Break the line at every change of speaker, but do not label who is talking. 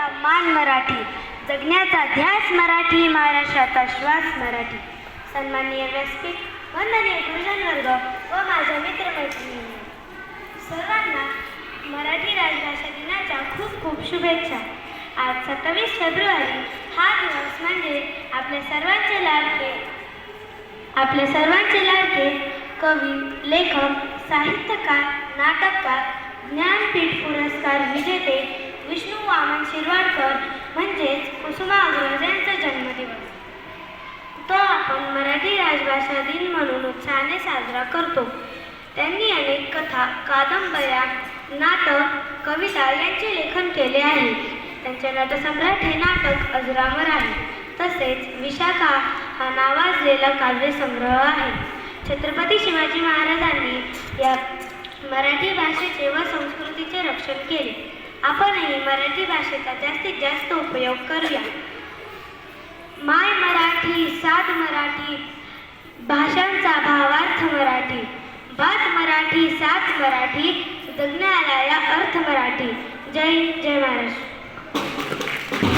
जगण्याचा मान मराठी, जगण्याचा ध्यास मराठी, महाराष्ट्राचा श्वास मराठी. सन्माननीय व्यासपीठ, वंदनीय गुरुजन वर्ग व माझ्या मित्रमैत्रिणींनो, सर्वांना मराठी राजभाषा दिनाच्या खूप खूप शुभेच्छा. आज 27 फेब्रुवारी हा दिवस म्हणजे आपल्या सर्वांचे लाडके कवी, लेखक, साहित्यकार, नाटककार, ज्ञानपीठ पुरस्कार विजेते विष्णू वामन शिरवाडकर म्हणजेच कुसुमा अग्रवाल यांचा जन्मदिवस. तो आपण मराठी राजभाषा दिन म्हणून उत्साहाने साजरा करतो. त्यांनी अनेक कथा, कादंबऱ्या, नाटक, कविता यांचे लेखन केले आहे. त्यांचे नटसम्राट हे नाटक अजरामर आहे. तसेच विशाखा हा नावाजलेला काव्यसंग्रह आहे. छत्रपती शिवाजी महाराजांनी या मराठी भाषेचे व संस्कृतीचे रक्षण केले. आपणही मराठी भाषेचा जास्तीत जास्त उपयोग करूया. माय मराठी, साध मराठी, भाषांचा भावार्थ मराठी, बात मराठी, साथ मराठी, जगण्याला अर्थ मराठी. जय जय महाराष्ट्र.